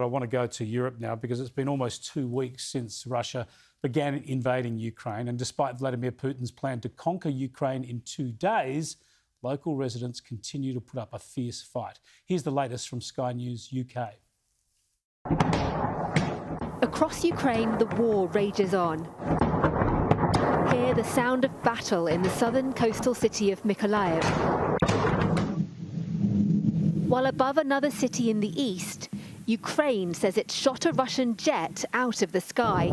I want to go to Europe now because it's been almost 2 weeks since Russia began invading Ukraine. And despite Vladimir Putin's plan to conquer Ukraine in 2 days, local residents continue to put up a fierce fight. Here's the latest from Sky News UK. Across Ukraine, the war rages on. Hear the sound of battle in the southern coastal city of Mykolaiv. While above another city in the east, Ukraine says it shot a Russian jet out of the sky.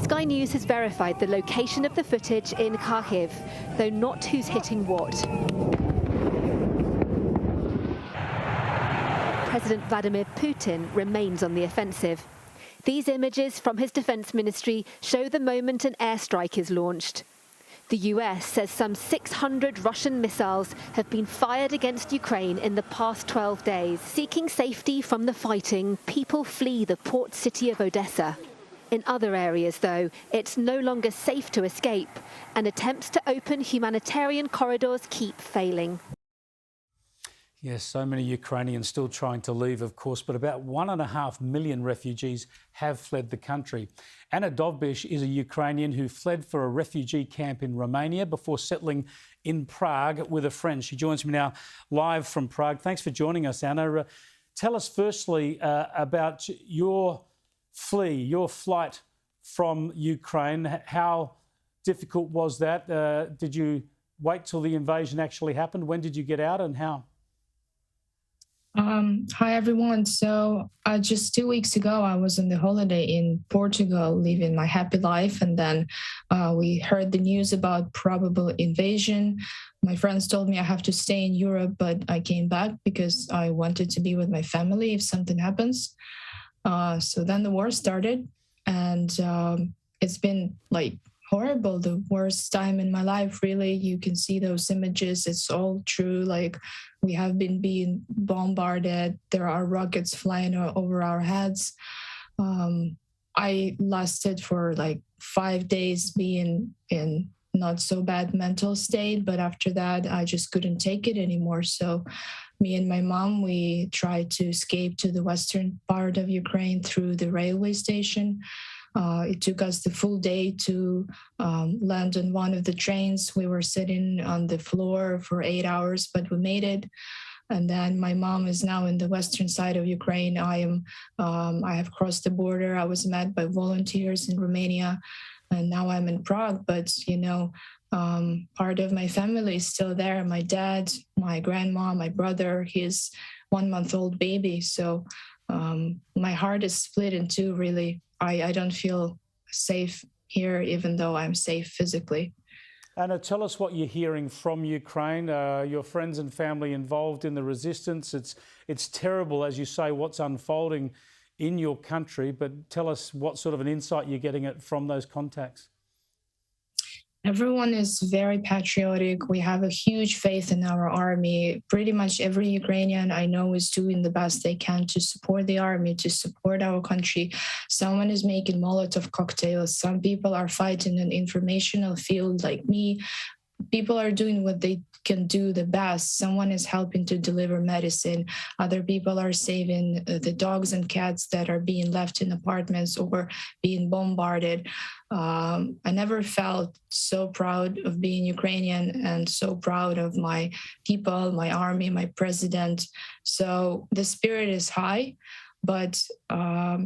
Sky News has verified the location of the footage in Kharkiv, though not who's hitting what. President Vladimir Putin remains on the offensive. These images from his defense ministry show the moment an airstrike is launched. The US says some 600 Russian missiles have been fired against Ukraine in the past 12 days. Seeking safety from the fighting, people flee the port city of Odessa. In other areas, though, it's no longer safe to escape, and attempts to open humanitarian corridors keep failing. Yes, so many Ukrainians still trying to leave, of course, but about 1.5 million refugees have fled the country. Anna Dovbysh is a Ukrainian who fled for a refugee camp in Romania before settling in Prague with a friend. She joins me now live from Prague. Thanks for joining us, Anna. Tell us firstly about your flight from Ukraine. How difficult was that? Did you wait till the invasion actually happened? When did you get out and how? Hi, everyone. So just 2 weeks ago, I was on the holiday in Portugal, living my happy life. And then we heard the news about probable invasion. My friends told me I have to stay in Europe, but I came back because I wanted to be with my family if something happens. So then the war started, and it's been like horrible, the worst time in my life, really. You can see those images. It's all true. Like, we have been being bombarded. There are rockets flying over our heads. I lasted for like 5 days being in not so bad mental state, but after that, I just couldn't take it anymore. So me and my mom, we tried to escape to the western part of Ukraine through the railway station. It took us the full day to land on one of the trains. We were sitting on the floor for 8 hours, but we made it. And then my mom is now in the western side of Ukraine. I have crossed the border. I was met by volunteers in Romania, and now I'm in Prague. But, part of my family is still there. My dad, my grandma, my brother, his 1-month-old baby. So my heart is split in two, really. I don't feel safe here, even though I'm safe physically. Anna, tell us what you're hearing from Ukraine, your friends and family involved in the resistance. It's terrible, as you say, what's unfolding in your country, but tell us what sort of an insight you're getting from those contacts. Everyone is very patriotic. We have a huge faith in our army. Pretty much every Ukrainian I know is doing the best they can to support the army, to support our country. Someone is making Molotov cocktails. Some people are fighting an informational field like me. People are doing what they can do the best. Someone is helping to deliver medicine. Other people are saving the dogs and cats that are being left in apartments or being bombarded. I never felt so proud of being Ukrainian and so proud of my people, my army, my president. So the spirit is high. But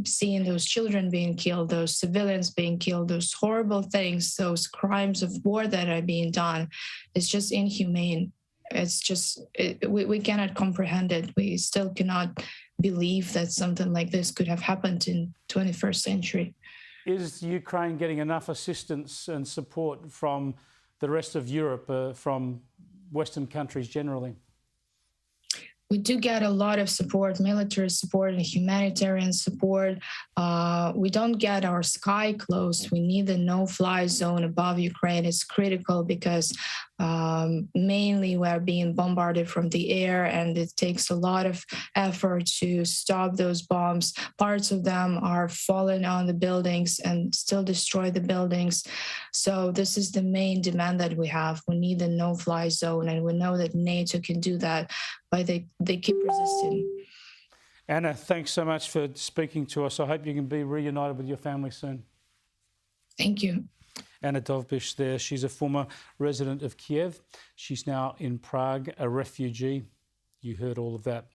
seeing those children being killed, those civilians being killed, those horrible things, those crimes of war that are being done, it's just inhumane. It's just, we cannot comprehend it. We still cannot believe that something like this could have happened in 21st century. Is Ukraine getting enough assistance and support from the rest of Europe, from Western countries generally? We do get a lot of support, military support and humanitarian support. We don't get our sky closed. We need a no-fly zone above Ukraine. It's critical because mainly we're being bombarded from the air, and it takes a lot of effort to stop those bombs. Parts of them are falling on the buildings and still destroy the buildings. So this is the main demand that we have. We need a no-fly zone, and we know that NATO can do that. but they keep resisting. Anna, thanks so much for speaking to us. I hope you can be reunited with your family soon. Thank you. Anna Dovbysh there. She's a former resident of Kiev. She's now in Prague, a refugee. You heard all of that.